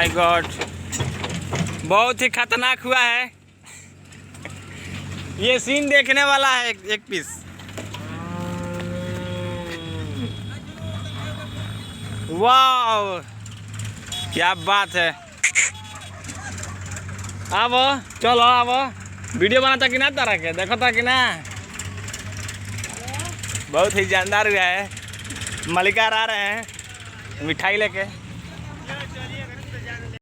My God, बहुत ही खतरनाक हुआ है। ये सीन देखने वाला है एक पीस। वाह क्या बात है। अब चलो अब वीडियो बनाता कि ना तारा के देखो था कि ना। बहुत ही जानदार हुआ है। मलिकार आ रहे हैं मिठाई लेके।